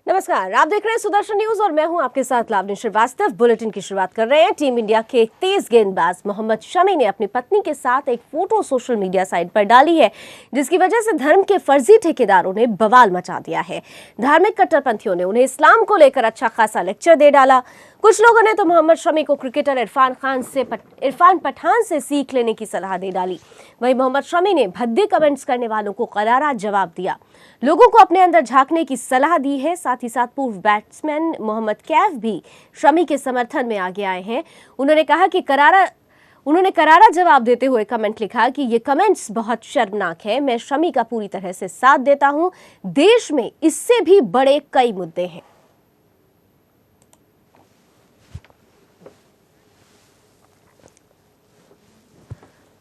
नमस्कार, आप देख रहे हैं सुदर्शन न्यूज और मैं हूं आपके साथ लावनी श्रीवास्तव। बुलेटिन की शुरुआत कर रहे हैं। टीम इंडिया के तेज गेंदबाज मोहम्मद शमी ने अपनी पत्नी के साथ एक फोटो सोशल मीडिया साइट पर डाली है, जिसकी वजह से धर्म के फर्जी ठेकेदारों ने बवाल मचा दिया है। धार्मिक कट्टरपंथियों ने उन्हें इस्लाम को लेकर अच्छा खासा लेक्चर दे डाला। कुछ लोगों ने तो मोहम्मद शमी को क्रिकेटर इरफान पठान से सीख लेने की सलाह दे डाली। वहीं मोहम्मद शमी ने भद्दे कमेंट्स करने वालों को करारा जवाब दिया, लोगों को अपने अंदर झांकने की सलाह दी है। साथ ही साथ पूर्व बैट्समैन मोहम्मद कैफ भी शमी के समर्थन में आगे आए हैं। उन्होंने करारा जवाब देते हुए कमेंट लिखा कि ये कमेंट्स बहुत शर्मनाक है। मैं शमी का पूरी तरह से साथ देता हूं। देश में इससे भी बड़े कई मुद्दे हैं।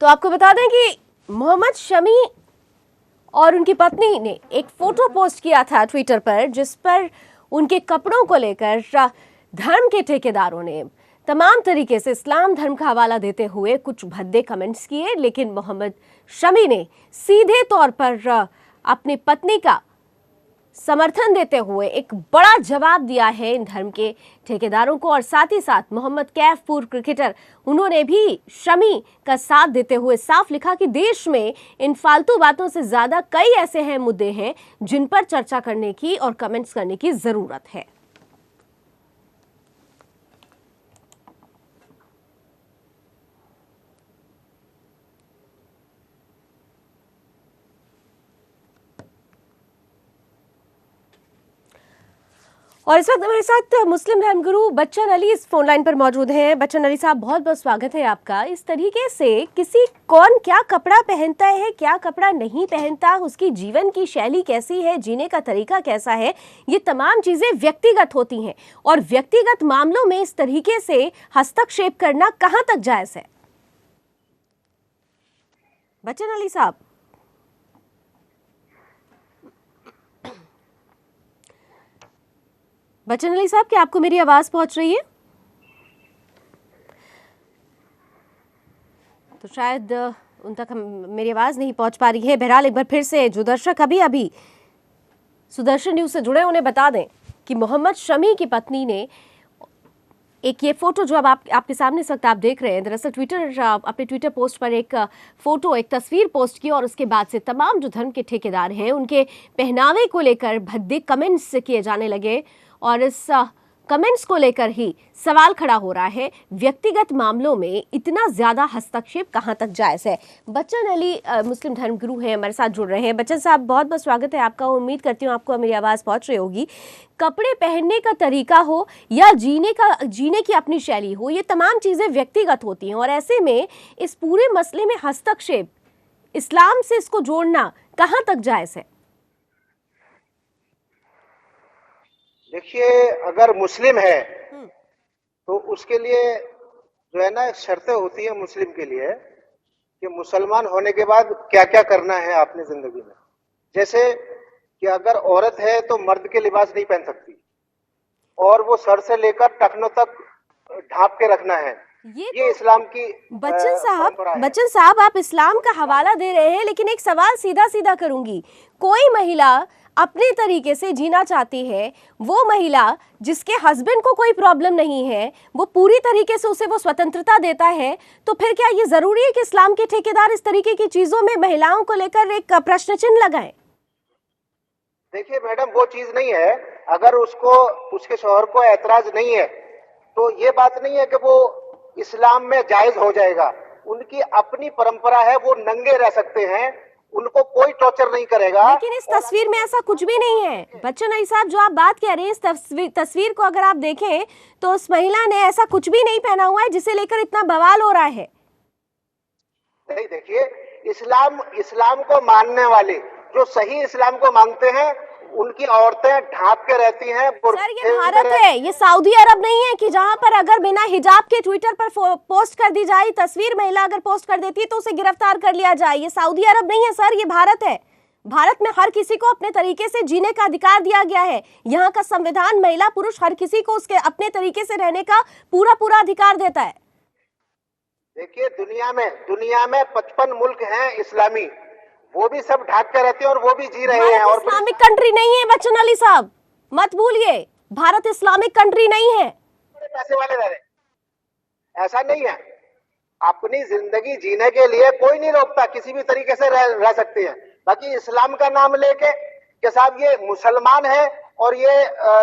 तो आपको बता दें कि मोहम्मद शमी और उनकी पत्नी ने एक फोटो पोस्ट किया था ट्विटर पर, जिस पर उनके कपड़ों को लेकर धर्म के ठेकेदारों ने तमाम तरीके से इस्लाम धर्म का हवाला देते हुए कुछ भद्दे कमेंट्स किए। लेकिन मोहम्मद शमी ने सीधे तौर पर अपनी पत्नी का समर्थन देते हुए एक बड़ा जवाब दिया है इन धर्म के ठेकेदारों को। और साथ ही साथ मोहम्मद कैफ पूर्व क्रिकेटर, उन्होंने भी शमी का साथ देते हुए साफ लिखा कि देश में इन फालतू बातों से ज्यादा कई ऐसे मुद्दे हैं जिन पर चर्चा करने की और कमेंट्स करने की जरूरत है। और इस वक्त हमारे साथ मुस्लिम धर्मगुरु बच्चन अली इस फोन लाइन पर मौजूद हैं। बच्चन अली साहब, बहुत बहुत स्वागत है आपका। इस तरीके से कौन क्या कपड़ा पहनता है, क्या कपड़ा नहीं पहनता, उसकी जीवन की शैली कैसी है, जीने का तरीका कैसा है, ये तमाम चीजें व्यक्तिगत होती हैं और व्यक्तिगत मामलों में इस तरीके से हस्तक्षेप करना कहां तक जायज है? बच्चन अली साहब, बच्चन अली साहब, क्या आपको मेरी आवाज पहुंच रही है? तो शायद उन तक मेरी आवाज नहीं पहुंच पा रही है। बहरहाल एक बार फिर से जो दर्शक अभी सुदर्शन न्यूज से जुड़े उन्हें बता दें कि मोहम्मद शमी की पत्नी ने एक ये फोटो जो अब आपके सामने इस वक्त आप देख रहे हैं, दरअसल अपने ट्विटर पोस्ट पर एक तस्वीर पोस्ट की और उसके बाद से तमाम जो धर्म के ठेकेदार हैं उनके पहनावे को लेकर भद्दे कमेंट्स किए जाने लगे और इस कमेंट्स को लेकर ही सवाल खड़ा हो रहा है, व्यक्तिगत मामलों में इतना ज्यादा हस्तक्षेप कहां तक जायज है? बच्चन अली मुस्लिम धर्मगुरु हैं, हमारे साथ जुड़ रहे हैं। बच्चन साहब, बहुत बहुत स्वागत है आपका। उम्मीद करती हूँ आपको मेरी आवाज़ पहुंच रही होगी। कपड़े पहनने का तरीका हो या जीने की अपनी शैली हो, ये तमाम चीज़ें व्यक्तिगत होती हैं और ऐसे में इस पूरे मसले में हस्तक्षेप, इस्लाम से इसको जोड़ना कहाँ तक जायज है? देखिए, अगर मुस्लिम है तो उसके लिए जो है ना शर्तें होती है मुस्लिम के लिए कि मुसलमान होने के बाद क्या क्या करना है आपने जिंदगी में। जैसे कि अगर औरत है तो मर्द के लिबास नहीं पहन सकती और वो सर से लेकर टखनों तक ढांप के रखना है। ये इस्लाम की बच्चन साहब, आप इस्लाम का हवाला दे रहे हैं, लेकिन एक सवाल सीधा सीधा करूंगी। कोई महिला अपने तरीके से जीना चाहती है, वो महिला जिसके हस्बैंड को कोई प्रॉब्लम नहीं है, वो पूरी तरीके से उसे वो स्वतंत्रता देता है, तो फिर क्या ये जरूरी है कि इस्लाम के ठेकेदार इस तरीके की चीजों में महिलाओं को लेकर एक प्रश्न चिन्ह लगाएं? देखिए मैडम, वो चीज नहीं है। अगर उसके शौहर को ऐतराज नहीं है तो ये बात नहीं है कि वो इस्लाम में जायज हो जाएगा। उनकी अपनी परंपरा है, वो नंगे रह सकते हैं, उनको कोई टॉर्चर नहीं करेगा। लेकिन इस तस्वीर में ऐसा कुछ भी नहीं है। बच्चन अली साहब, जो आप बात कह रहे हैं, इस तस्वीर को अगर आप देखें तो उस महिला ने ऐसा कुछ भी नहीं पहना हुआ है जिसे लेकर इतना बवाल हो रहा है। नहीं, देखिए, इस्लाम को मानने वाले, जो सही इस्लाम को मानते हैं, उनकी औरतें ढांप के रहती हैं। सर, ये भारत है, ये सऊदी अरब नहीं है कि जहां पर अगर बिना हिजाब के ट्विटर पर पोस्ट कर दी जाए तस्वीर, महिला अगर पोस्ट कर देती है तो उसे गिरफ्तार कर लिया जाए। ये सऊदी अरब नहीं है सर, ये भारत है। भारत में हर किसी को अपने तरीके से जीने का अधिकार दिया गया है। यहाँ का संविधान महिला पुरुष हर किसी को उसके अपने तरीके से रहने का पूरा अधिकार देता है। देखिए, दुनिया में 55 मुल्क हैं इस्लामी, वो भी सब ढाक के रहते हैं और वो भी जी रहे हैं। और इस्लामिक कंट्री नहीं है बच्चन अली साहब, मत भूलिए, भारत इस्लामिक कंट्री नहीं है। पैसे वाले रह रहे, ऐसा नहीं है। अपनी जिंदगी जीने के लिए कोई नहीं रोकता, किसी भी तरीके से रह सकते हैं। बाकी इस्लाम का नाम लेके कि साहब ये मुसलमान है और ये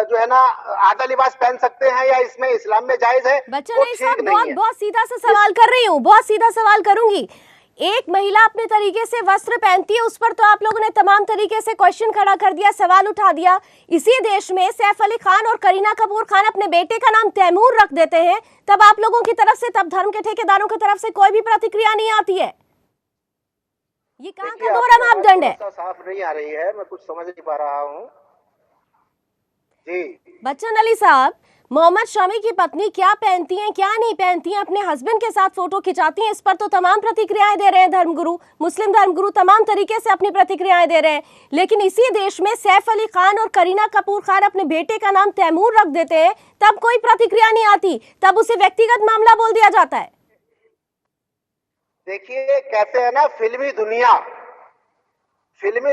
जो है ना आधा लिबास पहन सकते हैं या इसमें इस्लाम में जायज है, बच्चन अली साहब, बहुत सीधा सा सवाल कर रही हूँ, बहुत सीधा सवाल करूंगी। एक महिला अपने तरीके से वस्त्र पहनती है, उस पर तो आप लोगों ने तमाम तरीके से क्वेश्चन खड़ा कर दिया, सवाल उठा दिया। इसी देश में सैफ अली खान और करीना कपूर खान अपने बेटे का नाम तैमूर रख देते हैं, तब आप लोगों की तरफ से, तब धर्म के ठेकेदारों की तरफ से कोई भी प्रतिक्रिया नहीं आती है। ये कहाँ का दोहरा मापदंड है? साफ नहीं आ रही है, मैं कुछ समझ नहीं पा रहा हूँ जी। बच्चन अली साहब, मोहम्मद शमी की पत्नी क्या पहनती हैं, क्या नहीं पहनती हैं, अपने हस्बैंड के साथ फोटो खिंचाती हैं, इस पर तो तमाम प्रतिक्रियाएं दे रहे हैं धर्मगुरु, मुस्लिम धर्मगुरु तमाम तरीके से अपनी प्रतिक्रियाएं दे रहे हैं। लेकिन इसी देश में सैफ अली खान और करीना कपूर खान अपने बेटे का नाम तैमूर रख देते हैं, तब कोई प्रतिक्रिया नहीं आती, तब उसे व्यक्तिगत मामला बोल दिया जाता है। देखिए, कहते हैं ना फिल्मी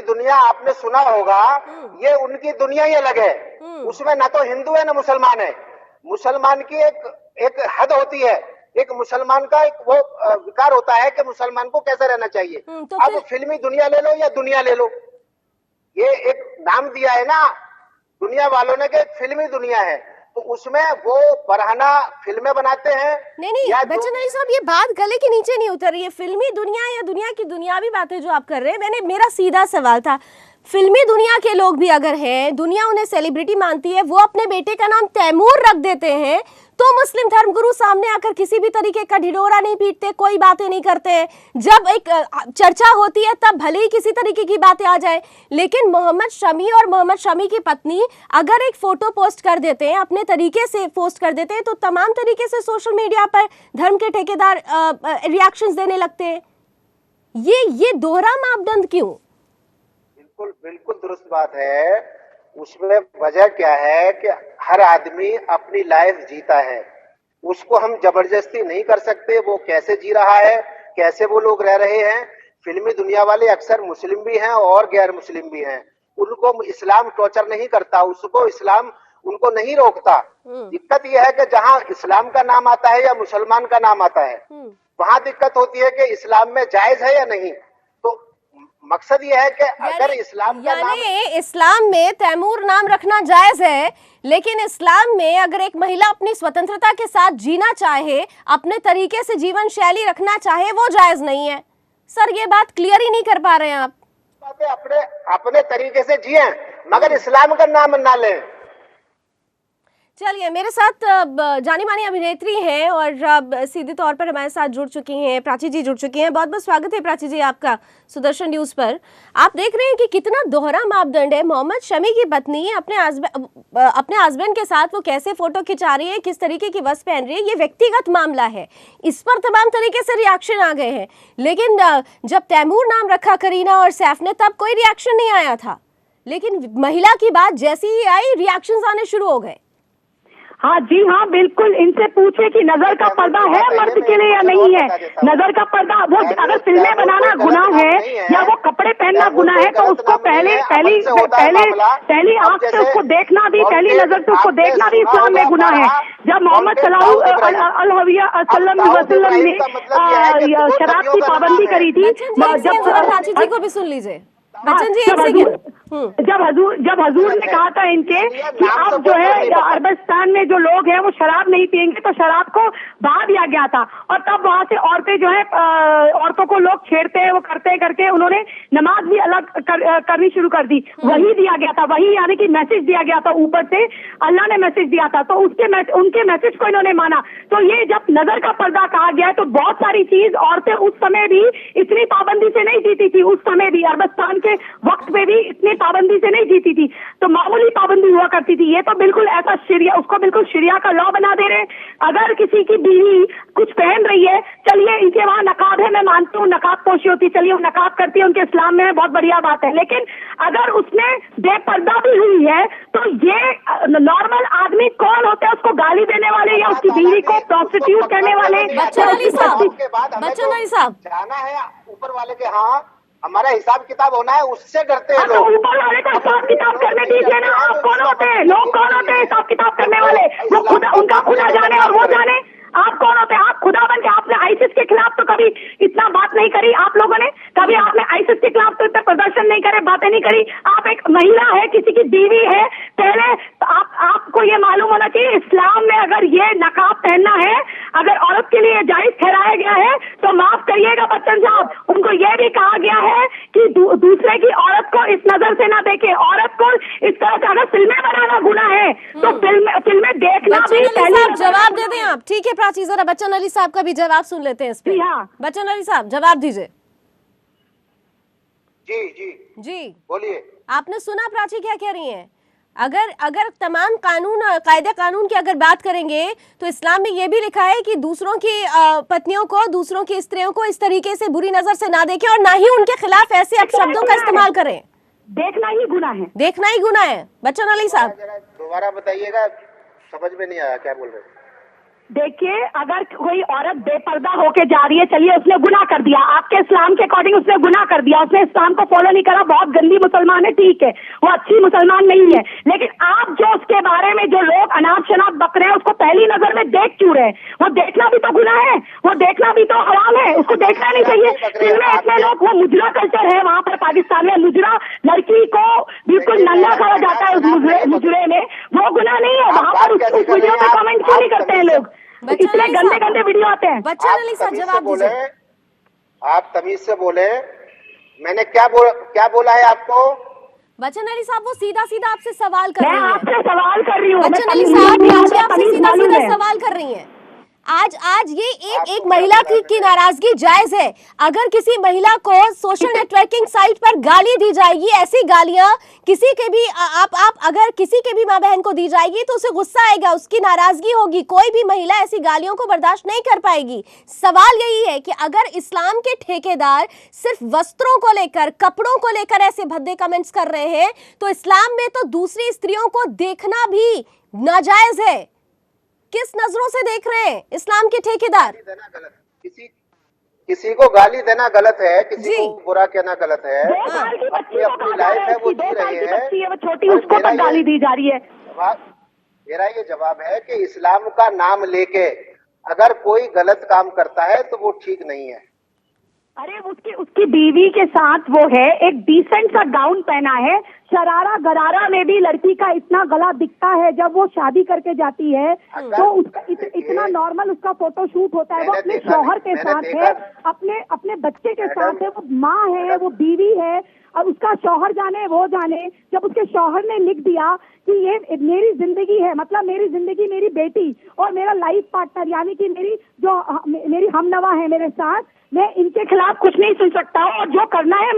दुनिया आपने सुना होगा, ये उनकी दुनिया ही अलग है। उसमें ना तो हिंदू है ना मुसलमान है। मुसलमान की एक हद होती है, एक मुसलमान का एक वो विकार होता है कि मुसलमान को कैसे रहना चाहिए। तो अब फिल्मी दुनिया ले लो या दुनिया ले लो, ये एक नाम दिया है ना दुनिया वालों ने कि फिल्मी दुनिया है, तो उसमें वो बरहाना फिल्में बनाते हैं। नहीं बच्चन अली साहब, ये बात गले के नीचे नहीं उतर रही है। फिल्मी दुनिया या दुनिया की दुनियावी बातें जो आप कर रहे हैं, मेरा सीधा सवाल था, फिल्मी दुनिया के लोग भी अगर हैं, दुनिया उन्हें सेलिब्रिटी मानती है, वो अपने बेटे का नाम तैमूर रख देते हैं, तो मुस्लिम धर्मगुरु सामने आकर किसी भी तरीके का ढिढोरा नहीं पीटते, कोई बातें नहीं करते हैं। जब एक चर्चा होती है तब भले ही किसी तरीके की बातें आ जाए, लेकिन मोहम्मद शमी और मोहम्मद शमी की पत्नी अगर एक फोटो पोस्ट कर देते हैं, अपने तरीके से पोस्ट कर देते हैं, तो तमाम तरीके से सोशल मीडिया पर धर्म के ठेकेदार रिएक्शंस देने लगते हैं। ये दोहरा मापदंड क्यों? बिल्कुल दुरुस्त बात है। उसमें वजह क्या है कि हर आदमी अपनी लाइफ जीता है, उसको हम जबरदस्ती नहीं कर सकते। वो कैसे जी रहा है, कैसे वो लोग रह रहे हैं। फिल्मी दुनिया वाले अक्सर मुस्लिम भी हैं और गैर मुस्लिम भी हैं, उनको इस्लाम टॉर्चर नहीं करता, उसको इस्लाम उनको नहीं रोकता। दिक्कत यह है कि जहाँ इस्लाम का नाम आता है या मुसलमान का नाम आता है, वहां दिक्कत होती है कि इस्लाम में जायज है या नहीं। तो मकसद ये है कि अगर इस्लाम का नाम, इस्लाम में तैमूर नाम रखना जायज है, लेकिन इस्लाम में अगर एक महिला अपनी स्वतंत्रता के साथ जीना चाहे, अपने तरीके से जीवन शैली रखना चाहे, वो जायज नहीं है। सर, ये बात क्लियर ही नहीं कर पा रहे हैं आप। अपने तरीके से जिए, मगर इस्लाम का नाम ना लें। चलिए, मेरे साथ जानी मानी अभिनेत्री हैं और सीधे तौर पर हमारे साथ जुड़ चुकी हैं, प्राची जी जुड़ चुकी हैं। बहुत बहुत स्वागत है प्राची जी आपका सुदर्शन न्यूज पर। आप देख रहे हैं कि कितना दोहरा मापदंड है। मोहम्मद शमी की पत्नी अपने हस्बैंड के साथ वो कैसे फोटो खिंचा रही है, किस तरीके की वस्त्र पहन रही है, ये व्यक्तिगत मामला है, इस पर तमाम तरीके से रिएक्शन आ गए हैं। लेकिन जब तैमूर नाम रखा करीना और सैफ ने, तब कोई रिएक्शन नहीं आया था, लेकिन महिला की बात जैसी ही आई, रिएक्शन आने शुरू हो गए। हाँ जी हाँ, बिल्कुल। इनसे पूछे कि नजर का पर्दा है मर्द के लिए या नहीं है। नजर का पर्दा, वो अगर फिल्में बनाना गुनाह है या वो कपड़े पहनना गुनाह है, तो उसको पहली आंख से उसको देखना भी, पहली नजर से उसको देखना भी इस्लाम में गुनाह है। जब मोहम्मद सल्लल्लाहु अलैहि वसल्लम ने शराब की पाबंदी करी थी, जब प्राची जी को भी सुन लीजिए बच्चन जी, जब हजूर ने कहा था इनके कि आप जो है अरबस्तान में जो लोग हैं वो शराब नहीं पियेंगे, तो शराब को बहा दिया गया था। और तब वहां से औरतें जो है, औरतों को लोग छेड़ते हैं, वो करते करके उन्होंने नमाज भी अलग करनी शुरू कर दी। वही दिया गया था, वही यानी कि मैसेज दिया गया था, ऊपर से अल्लाह ने मैसेज दिया था, तो उनके मैसेज को इन्होंने माना। तो ये जब नजर का पर्दा कहा गया है, तो बहुत सारी चीज औरतें उस समय भी इतनी पाबंदी से नहीं जीती थी, उस समय भी अरबस्तान के वक्त पे भी इतनी पाबंदी से नहीं जीती थी, तो मामूली पाबंदी हुआ करती थी। ये तो बिल्कुल ऐसा शरिया, उसको बिल्कुल शरिया का लॉ बना दे रहे हैं। अगर किसी की बीवी कुछ पहन रही है, चलिए इनके वहां नकाब है, मैं मानती हूँ नकाब पोशी होती, चलिए वो नकाब करती है, उनके इस्लाम में बहुत बढ़िया बात है। लेकिन अगर उसमें बेपर्दा भी हुई है, तो ये नॉर्मल आदमी कौन होता है उसको गाली देने वाले या उसकी बीवी को प्रोस्टिट्यूट करने वाले? बच्चन अली साहब जाना है ऊपर वाले के। हाँ, हमारा हिसाब किताब होना है, उससे डरते हैं तो लोग। ऊपर वाले को हिसाब किताब करने दीजिए ना। आप कौन होते हैं? लोग कौन होते हैं हिसाब किताब करने वाले? वो खुदा, उनका खुदा जाने और वो जाने। आप कौन होते हैं? आप खुदा बन के आपने आईसिस के खिलाफ तो कभी इतना बात नहीं करी आप लोगों ने। कभी आपने आईसिस के खिलाफ तो इतना प्रदर्शन नहीं करे, बातें नहीं करी। आप एक महिला है, किसी की बीवी है। पहले तो आपको ये मालूम होना चाहिए, इस्लाम में अगर ये नकाब पहनना है, अगर औरत के लिए जायज ठहराया गया है, तो माफ करिएगा बच्चन साहब, उनको ये भी कहा गया है कि दूसरे की औरत को इस नजर से ना देखे। औरत को इस तरह से अगर फिल्में बनाना गुनाह है तो फिल्में देखना भी पहले। जवाब दे दें आप। ठीक है प्राची, जरा बच्चन अली साहब का भी जवाब सुन लेते हैं इस पे। हाँ। बच्चन अली साहब जवाब दीजिए। जी जी जी बोलिए। आपने सुना प्राची क्या कह रही हैं? अगर तमाम कानून, कायदे कानून की अगर बात करेंगे तो इस्लाम में ये भी लिखा है कि दूसरों की पत्नियों को, दूसरों की स्त्रियों को इस तरीके से बुरी नजर से ना देखें और ना ही उनके खिलाफ ऐसे अपशब्दों का इस्तेमाल करें। देखना ही गुनाह है। देखना ही गुनाह है। बच्चन अली साहब दोबारा बताइएगा, समझ में नहीं आया क्या बोल रहे हैं। देखिए, अगर कोई औरत बेपर्दा होके जा रही है, चलिए उसने गुनाह कर दिया, आपके इस्लाम के अकॉर्डिंग उसने गुनाह कर दिया, उसने इस्लाम को फॉलो नहीं करा, बहुत गंदी मुसलमान है, ठीक है, वो अच्छी मुसलमान नहीं है। लेकिन आप जो उसके बारे में जो लोग अनाप शनाप बक रहे हैं, उसको पहली नजर में देख क्यों रहे? वो देखना भी तो गुनाह है, वो देखना भी तो हराम है, उसको देखना नहीं चाहिए। फिल्में इतने लोग, वो मुजरा कल्चर है वहाँ पर पाकिस्तान में, मुजरा लड़की को बिल्कुल नंगा करा जाता है उस मुजरे में, वो गुनाह नहीं है। वहाँ पर उस वीडियो पे कमेंट क्यों नहीं करते हैं लोग? इतने गंदे गंदे वीडियो आते हैं। बच्चन अली साहब जवाब दीजिए। आप तमीज से बोले, मैंने क्या बोला है आपको? बच्चन अली साहब वो सीधा सीधा आपसे सवाल कर रही मैं हैं। आपसे सवाल कर रही हूँ। बच्चन अली साहब प्राची आपसे सीधा सीधा सवाल कर रही हैं। आज ये एक महिला की नाराजगी जायज है। अगर किसी महिला को सोशल नेटवर्किंग साइट पर गाली दी जाएगी, ऐसी गालियां किसी के भी आप अगर किसी के भी माँ बहन को दी जाएगी तो उसे गुस्सा आएगा, उसकी नाराजगी होगी। कोई भी महिला ऐसी गालियों को बर्दाश्त नहीं कर पाएगी। सवाल यही है कि अगर इस्लाम के ठेकेदार सिर्फ वस्त्रों को लेकर, कपड़ों को लेकर ऐसे भद्दे कमेंट्स कर रहे हैं, तो इस्लाम में तो दूसरी स्त्रियों को देखना भी नाजायज है। किस नजरों से देख रहे हैं इस्लाम के ठेकेदार? किसी को गाली देना गलत है, किसी को बुरा कहना गलत है। अपनी लाइफ है, वो जी रही है, वो छोटी, उसको तक गाली दी जा रही है। मेरा ये जवाब है कि इस्लाम का नाम लेके अगर कोई गलत काम करता है तो वो ठीक नहीं है। अरे उसकी बीवी के साथ वो है, एक डिसेंट सा गाउन पहना है, शरारा गरारा में भी लड़की का इतना गला दिखता है जब वो शादी करके जाती है, तो उसका इतना नॉर्मल उसका फोटो शूट होता है। वो अपने शौहर के साथ है, अपने बच्चे के साथ है, वो माँ है, वो बीवी है, और उसका शौहर जाने वो जाने। जब उसके शौहर ने लिख दिया कि ये मेरी जिंदगी है, मतलब मेरी जिंदगी मेरी बेटी और मेरा लाइफ पार्टनर, यानी कि मेरी हमनवा है मेरे साथ, मैं इनके खिलाफ कुछ नहीं सुन सकता हूँ, और जो करना है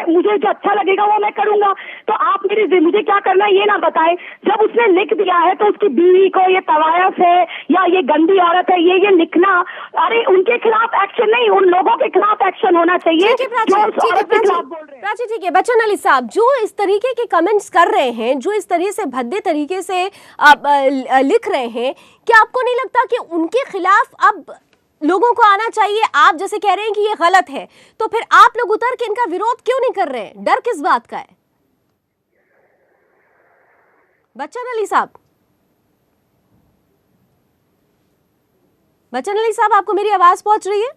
मुझे जो अच्छा लगेगा वो मैं करूंगा। तो आप मुझे क्या करना है ये ना बताएं। जब उसने लिख दिया है तो उसकी बीवी को ये तवायफ है या ये गंदी औरत है, ये लिखना, अरे उनके खिलाफ एक्शन नहीं, उन लोगों के खिलाफ एक्शन होना चाहिए जो उस औरत के खिलाफ बोल रहे हैं। प्राची ठीक है। बच्चन अली साहब जो इस तरीके के कमेंट्स कर रहे हैं, जो इस तरीके से भद्दे तरीके से लिख रहे हैं, क्या आपको नहीं लगता कि उनके खिलाफ अब लोगों को आना चाहिए? आप जैसे कह रहे हैं कि ये गलत है, तो फिर आप लोग उतर के इनका विरोध क्यों नहीं कर रहे हैं? डर किस बात का है? बच्चन अली साहब, बच्चन अली साहब आपको मेरी आवाज पहुंच रही है?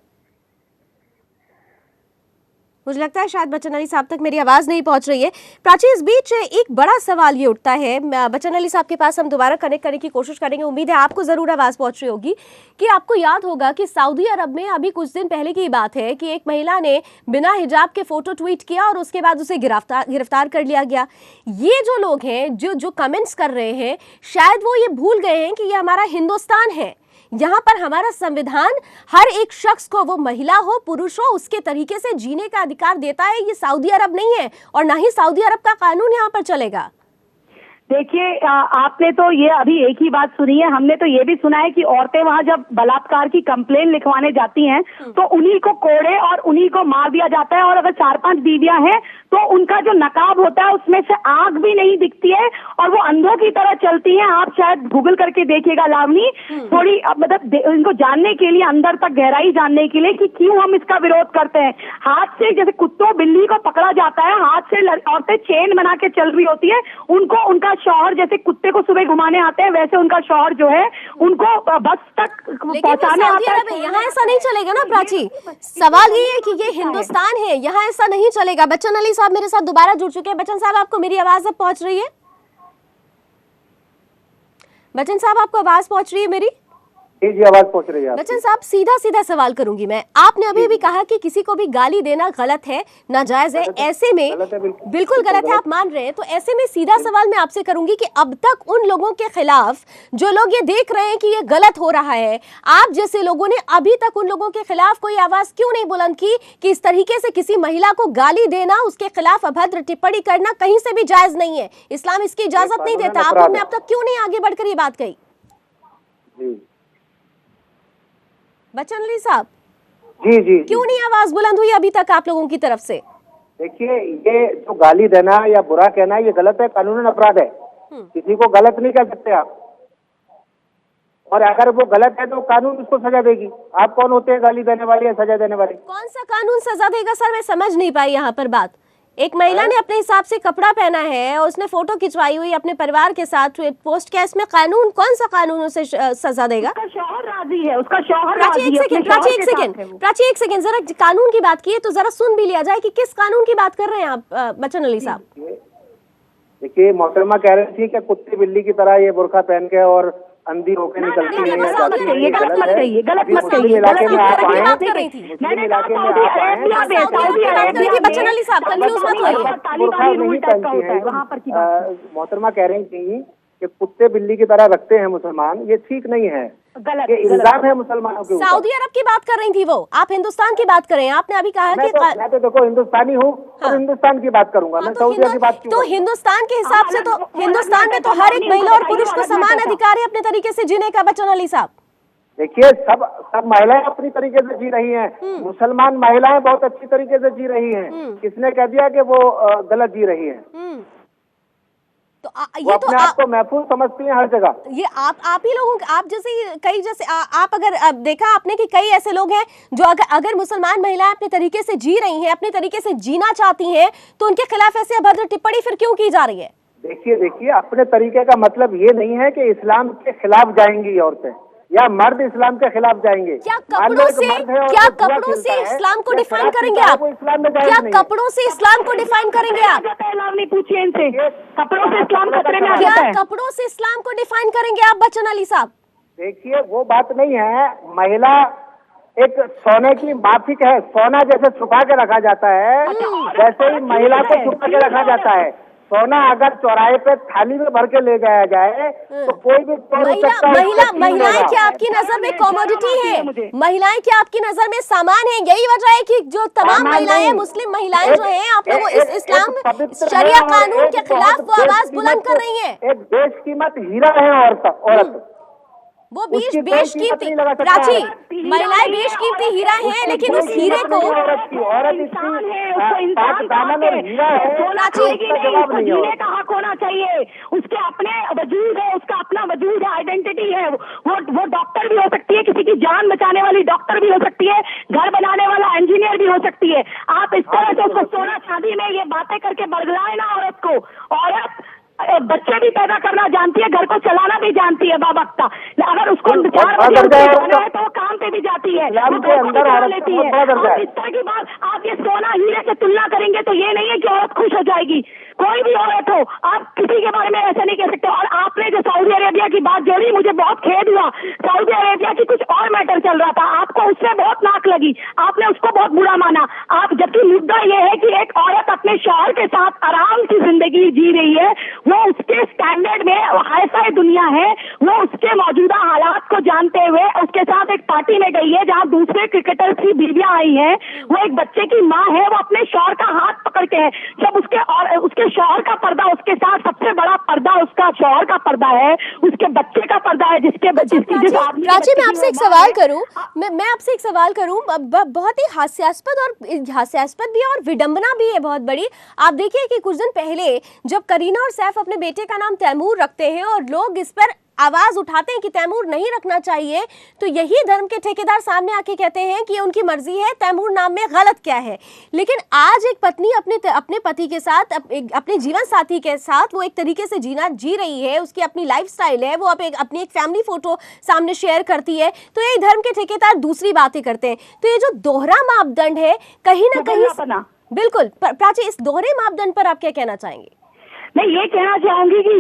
मुझे लगता है शायद बच्चन अली साहब तक मेरी आवाज नहीं पहुंच रही है। प्राची इस बीच एक बड़ा सवाल ये उठता है, बच्चन अली साहब के पास हम दोबारा कनेक्ट करने की कोशिश करेंगे, उम्मीद है आपको जरूर आवाज पहुंच रही होगी, कि आपको याद होगा कि सऊदी अरब में अभी कुछ दिन पहले की बात है कि एक महिला ने बिना हिजाब के फोटो ट्वीट किया और उसके बाद उसे गिरफ्तार कर लिया गया। ये जो लोग हैं जो कमेंट्स कर रहे हैं, शायद वो ये भूल गए हैं कि ये हमारा हिंदुस्तान है, यहाँ पर हमारा संविधान हर एक शख्स को, वो महिला हो पुरुष हो, उसके तरीके से जीने का अधिकार देता है। ये सऊदी अरब नहीं है और ना ही सऊदी अरब का कानून यहाँ पर चलेगा। देखिए आपने तो ये अभी एक ही बात सुनी है, हमने तो ये भी सुना है कि औरतें वहां जब बलात्कार की कंप्लेन लिखवाने जाती हैं तो उन्हीं को कोड़े और उन्हीं को मार दिया जाता है, और अगर 4-5 बीवियां हैं तो उनका जो नकाब होता है उसमें से आग भी नहीं दिखती है और वो अंधों की तरह चलती हैं। आप शायद गूगल करके देखिएगा लावनी, थोड़ी मतलब इनको जानने के लिए, अंदर तक गहराई जानने के लिए कि क्यों हम इसका विरोध करते हैं। हाथ से जैसे कुत्तों बिल्ली को पकड़ा जाता है, हाथ से औरतें चेन बना के चल रही होती है, उनको उनका शौहर जैसे कुत्ते को सुबह घुमाने आते हैं वैसे उनका शौहर जो है उनको बस तक पहुंचाने आता है। यहाँ ऐसा नहीं चलेगा ना प्राची, सवाल ये है कि ये हिंदुस्तान है, यहाँ ऐसा नहीं चलेगा। बच्चन अली साहब मेरे साथ दोबारा जुड़ चुके हैं। बच्चन साहब, आपको मेरी आवाज अब पहुंच रही है? बच्चन साहब, आपको आवाज पहुंच रही है मेरी? जी आवाज पहुंच रही है। बच्चन साहब, सीधा सीधा सवाल करूंगी मैं। आपने अभी भी कहा कि किसी को भी गाली देना गलत है, नाजायज है, ऐसे में बिल्कुल गलत है, आप मान रहे हैं। तो ऐसे में सीधा सवाल मैं आपसे करूंगी कि अब तक उन लोगों के खिलाफ जो लोग ये देख रहे हैं कि ये गलत हो रहा है, आप जैसे लोगों ने अभी तक उन लोगों के खिलाफ कोई आवाज क्यों नहीं बुलंद की कि इस तरीके से किसी महिला को गाली देना, उसके खिलाफ अभद्र टिप्पणी करना कहीं से भी जायज नहीं है, इस्लाम इसकी इजाजत नहीं देता। आपने अब तक क्यों नहीं आगे बढ़कर ये बात कही? बच्चन अली साहब, जी क्यों नहीं आवाज बुलंद हुई अभी तक आप लोगों की तरफ से? देखिए, ये जो गाली देना या बुरा कहना ये गलत है, कानूनन अपराध है। किसी को गलत नहीं कह सकते आप, और अगर वो गलत है तो कानून उसको सजा देगी। आप कौन होते हैं गाली देने वाले या सजा देने वाले? कौन सा कानून सजा देगा सर? मैं समझ नहीं पाई यहाँ पर बात। एक महिला ने अपने हिसाब से कपड़ा पहना है और उसने फोटो खिंचवाई हुई अपने परिवार के साथ पोस्ट किया, इसमें कानून, कौन सा कानून उसे सजा देगा? उसका शौहर राजी है, उसका शौहर प्राची एक सेकंड, जरा कानून की बात की है तो जरा सुन भी लिया जाए कि किस कानून की बात कर रहे हैं आप बच्चन अली साहब। देखिए, मोहतरमा कह रही थी कि कुत्ते बिल्ली की तरह ये बुर्का पहन के और अंधी होकर निकलती है। ये गलत मत कहिए, गलत मत कहिए। इलाके में आप आए, मैंने इलाके में आप आए, बच्चन अली साहब कंफ्यूज मत होइए। मोहतरमा कह रही थी कि कुत्ते बिल्ली की तरह रखते हैं मुसलमान, ये ठीक नहीं है, गलत ये इल्जाम है मुसलमानों के ऊपर। सऊदी अरब की बात कर रही थी वो, आप हिंदुस्तान की बात करें। आपने अभी कहा कि मैं तो देखो हिंदुस्तानी हूँ, और हिंदुस्तान की बात करूंगा, मैं सऊदी अरब की बात क्यों? तो हिंदुस्तान के हिसाब से तो हिंदुस्तान में तो हर एक महिला और पुरुष को समान अधिकार है अपने तरीके से जीने का। बच्चन अली साहब, देखिए, सब महिलाएं अपनी तरीके से जी रही हैं। मुसलमान महिलाएं बहुत अच्छी तरीके से जी रही हैं। किसने कह दिया कि वो गलत जी रही हैं? तो ये तो आपको महफूज समझती हैं हर जगह। ये आप ही लोगों, आप जैसे कई जैसे आप अगर देखा आपने कि कई ऐसे लोग हैं जो अगर मुसलमान महिलाएं अपने तरीके से जी रही हैं, अपने तरीके से जीना चाहती हैं, तो उनके खिलाफ ऐसे अभद्र टिप्पणी फिर क्यों की जा रही है? देखिए, अपने तरीके का मतलब ये नहीं है कि इस्लाम के खिलाफ जाएंगी औरतें या मर्द इस्लाम के खिलाफ जाएंगे। क्या कपड़ों से इस्लाम को डिफाइन करेंगे आप? क्या कपड़ों से इस्लाम को डिफाइन करेंगे आप? पूछिए इनसे, कपड़ों से इस्लाम खतरे में आ जाता है? क्या कपड़ों से इस्लाम को डिफाइन करेंगे आप बच्चन अली साहब? देखिए, वो बात नहीं है। महिला एक सोने की माफिक है, सोना जैसे छुपा के रखा जाता है वैसे ही महिला को छुपा के रखा जाता है। सोना अगर चौराहे पे थाली में भर के ले जाया जाए तो कोई भी महिलाएं क्या आपकी नजर में कमोडिटी है? महिलाएं क्या आपकी नजर में सामान है? यही वजह है कि जो तमाम महिलाएं, मुस्लिम महिलाएं जो हैं, आप लोगों इस्लाम शरिया कानून के खिलाफ वो आवाज बुलंद कर रही हैं। एक बेशकीमत हीरा है औरत, वो बेशकीमती प्राची महिलाएं बेशकीमती हीरा है, लेकिन उस हीरे को जीने का हक होना चाहिए। उसके अपने वजूद है, उसका अपना वजूद है, आइडेंटिटी है। वो डॉक्टर भी हो सकती है, किसी की जान बचाने वाली डॉक्टर भी हो सकती है, घर बनाने वाला इंजीनियर भी हो सकती है। आप इस तरह से उसको सोना चांदी में ये बातें करके बरगलाए ना औरत को। औरत बच्चे भी पैदा करना जानती है, घर को चलाना भी जानती है बावक्ता। अगर उसको 4 बजे उठाना है तो वो काम पे भी जाती है, वो घर को चला लेती है। और इस तरह की बात, आप ये सोना हीरे से तुलना करेंगे तो ये नहीं है कि औरत खुश हो जाएगी। कोई भी औरत हो, आप किसी के बारे में ऐसा नहीं कह सकते। और आपने जो सऊदी अरेबिया की बात जोड़ी, मुझे बहुत खेद हुआ। सऊदी अरेबिया की कुछ और मैटर चल रहा था, आपको उससे बहुत नाक लगी, आपने उसको बहुत बुरा माना। आप जबकि क्योंकि मुद्दा ये है कि एक औरत अपने शौहर के साथ आराम की जिंदगी जी रही है, वो उसके स्टैंडर्ड में हाई-फाई दुनिया है, वो उसके मौजूदा हालात को जानते हुए उसके साथ एक पार्टी में गई है जहां दूसरे क्रिकेटर्स की बीवियां आई हैं, वो एक बच्चे की माँ है, वो अपने शौहर का हाथ पकड़ के है। जब उसके शौहर का पर्दा उसके साथ, सबसे बड़ा पर्दा उसका शौहर का पर्दा है, उसके बच्चे का पर्दा है, जिस आदमी। प्राची, मैं आपसे एक सवाल करूं, मैं आपसे एक सवाल करूं, बहुत ही हास्यास्पद भी है और विडंबना भी है बहुत बड़ी। आप देखिए कि कुछ दिन पहले जब करीना और सैफ अपने बेटे का नाम तैमूर रखते हैं और लोग इस पर आवाज उठाते हैं कि तैमूर नहीं रखना चाहिए, तो यही धर्म के ठेकेदार सामने आके कहते हैं कि ये उनकी मर्जी है, तैमूर नाम में गलत क्या है। लेकिन आज एक पत्नी अपने पति के साथ, अपने जीवन साथी के साथ वो एक तरीके से जी रही है, उसकी अपनी लाइफस्टाइल है, वो अपनी एक फैमिली फोटो सामने शेयर करती है, तो यही धर्म के ठेकेदार दूसरी बातें करते हैं। तो ये जो दोहरा मापदंड है कहीं ना कहीं, बिल्कुल प्राची, इस दोहरे मापदंड पर आप क्या कहना चाहेंगे? मैं ये कहना चाहूंगी कि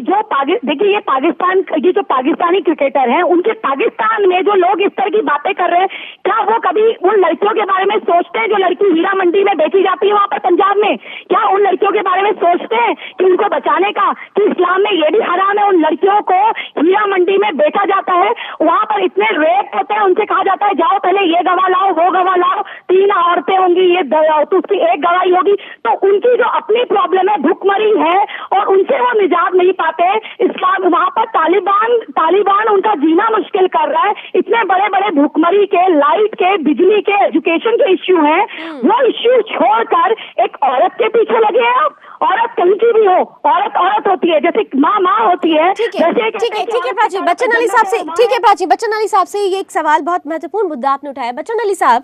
देखिए ये पाकिस्तानी क्रिकेटर हैं, उनके पाकिस्तान में जो लोग इस तरह की बातें कर रहे हैं, क्या वो कभी उन लड़कियों के बारे में सोचते हैं जो लड़की हीरा मंडी में बेची जाती है वहां पर पंजाब में? क्या उन लड़कियों के बारे में सोचते हैं कि उनको बचाने का, कि इस्लाम में ये भी हराम है उन लड़कियों को हीरा मंडी में बेचा जाता है? वहां पर इतने रेप होते हैं, उनसे कहा जाता है जाओ पहले ये गवाह लाओ, वो गवाह लाओ, 3 औरतें होंगी, ये तो उसकी एक गवाही होगी। तो उनकी जो अपनी प्रॉब्लम है, भुखमरी है, और उनसे वो निजात नहीं पाते। इस्लाम वहां पर तालिबान उनका जीना मुश्किल कर रहा है। इतने बड़े बड़े भुखमरी के, लाइट के, बिजली के, एजुकेशन के इश्यू हैं, वो इश्यू छोड़कर एक औरत के पीछे लगे हैं आप। औरत कहीं की भी हो, औरत होती है, जैसे माँ होती है। ठीक है प्राची, बच्चन अली साहब से, ठीक है प्राची, बच्चन अली साहब से ये एक सवाल, बहुत महत्वपूर्ण मुद्दा आपने उठाया। बच्चन अली साहब,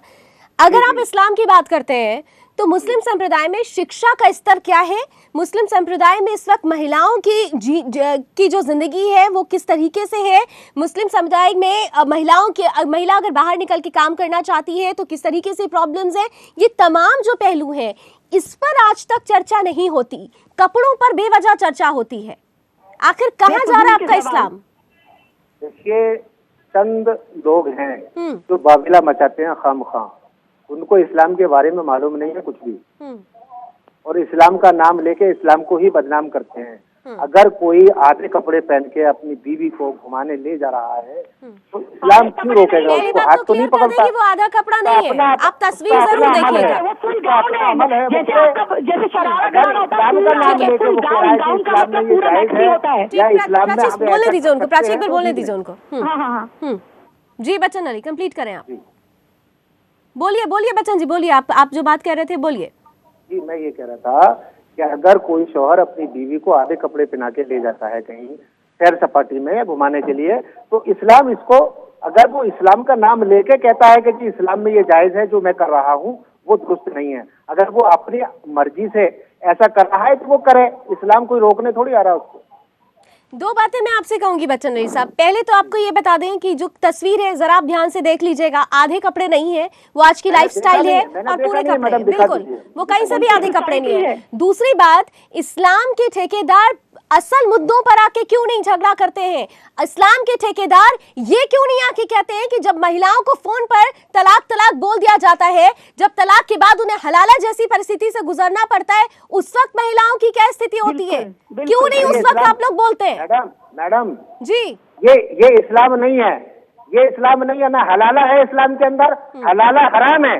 अगर आप इस्लाम की बात करते हैं तो मुस्लिम संप्रदाय में शिक्षा का स्तर क्या है? मुस्लिम संप्रदाय में इस वक्त महिलाओं की जो जिंदगी है वो किस तरीके से है? मुस्लिम समुदाय में महिला अगर बाहर निकल के काम करना चाहती है तो किस तरीके से प्रॉब्लम्स है? ये तमाम जो पहलू हैं, इस पर आज तक चर्चा नहीं होती, कपड़ों पर बेवजह चर्चा होती है। आखिर कहाँ जा रहा है आपका इस्लाम? देखिए, चंद लोग हैं जो बाबिला मचाते हैं खामखा, उनको इस्लाम के बारे में मालूम नहीं है कुछ भी, और इस्लाम का नाम लेके इस्लाम को ही बदनाम करते हैं। अगर कोई आधे कपड़े पहन के अपनी बीवी को घुमाने ले जा रहा है तो इस्लाम क्यों रोकेगा उसको? हाथ तो नहीं पकड़ता। वो आधा कपड़ा नहीं है, आप तस्वीर जरूर देखिएगा। बोलने दीजिए उनको, प्राची एक बार बोलने दीजिए उनको। जी बच्चन अली, कंप्लीट करें आप। बोलिए बच्चन जी, बोलिए, आप जो बात कह रहे थे बोलिए। जी, मैं ये कह रहा था कि अगर कोई शौहर अपनी बीवी को आधे कपड़े पहना के ले जाता है कहीं सैर सपाटी में घुमाने के लिए, तो इस्लाम इसको, अगर वो इस्लाम का नाम लेके कहता है कि जी इस्लाम में ये जायज है जो मैं कर रहा हूँ, वो दुरुस्त नहीं है। अगर वो अपनी मर्जी से ऐसा कर रहा है तो वो करे, इस्लाम कोई रोकने थोड़ी आ रहा है उसको। दो बातें मैं आपसे कहूंगी बच्चन अली साहब। पहले तो आपको ये बता दें कि जो तस्वीर है जरा आप ध्यान से देख लीजिएगा, आधे कपड़े नहीं है, वो आज की लाइफस्टाइल है और पूरे कपड़े, बिल्कुल वो कहीं से भी आधे कपड़े नहीं है। दूसरी बात, इस्लाम के ठेकेदार असल मुद्दों पर आके क्यों नहीं झगड़ा करते हैं? इस्लाम के ठेकेदार ये क्यों नहीं आके कहते हैं कि जब महिलाओं को फोन पर तलाक बोल दिया जाता है, जब तलाक के बाद उन्हें हलाला जैसी परिस्थिति से गुजरना पड़ता है, उस वक्त महिलाओं की क्या स्थिति होती है? क्यों नहीं उस वक्त आप लोग बोलते हैं? मैडम जी, ये इस्लाम नहीं है, ये इस्लाम नहीं है ना। हलाला है इस्लाम के अंदर, हलाला हराम है,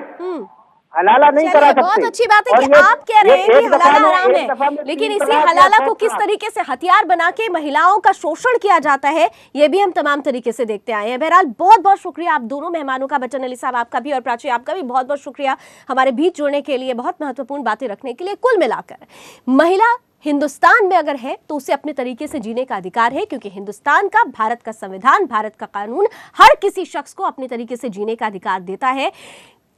हलाला नहीं करा सकते। बहुत अच्छी बात है कि आप कह रहे हैं कि हलाला हराम है, लेकिन इसी हलाला को किस तरीके से हथियार बना के महिलाओं का शोषण किया जाता है, ये भी हम तमाम तरीके से देखते आए हैं। बहरहाल बहुत बहुत शुक्रिया आप दोनों मेहमानों का, बच्चन अली साहब आपका भी और प्राची आपका भी बहुत बहुत शुक्रिया हमारे बीच जुड़ने के लिए, बहुत महत्वपूर्ण बातें रखने के लिए। कुल मिलाकर महिला हिंदुस्तान में अगर है तो उसे अपने तरीके से जीने का अधिकार है, क्योंकि हिंदुस्तान का, भारत का संविधान, भारत का कानून हर किसी शख्स को अपने तरीके से जीने का अधिकार देता है।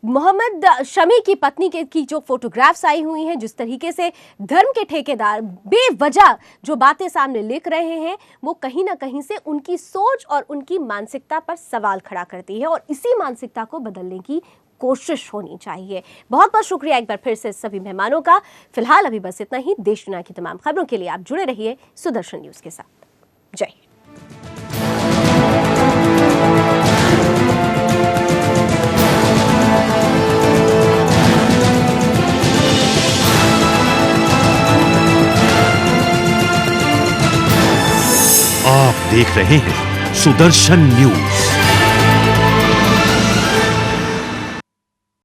मोहम्मद शमी की पत्नी की जो फोटोग्राफ्स आई हुई हैं, जिस तरीके से धर्म के ठेकेदार बेवजह जो बातें सामने लिख रहे हैं, वो कहीं ना कहीं से उनकी सोच और उनकी मानसिकता पर सवाल खड़ा करती है और इसी मानसिकता को बदलने की कोशिश होनी चाहिए। बहुत बहुत शुक्रिया एक बार फिर से सभी मेहमानों का। फिलहाल अभी बस इतना ही। देश दुनिया की तमाम खबरों के लिए आप जुड़े रहिए सुदर्शन न्यूज के साथ। जय हिंद। देख रहे हैं सुदर्शन न्यूज।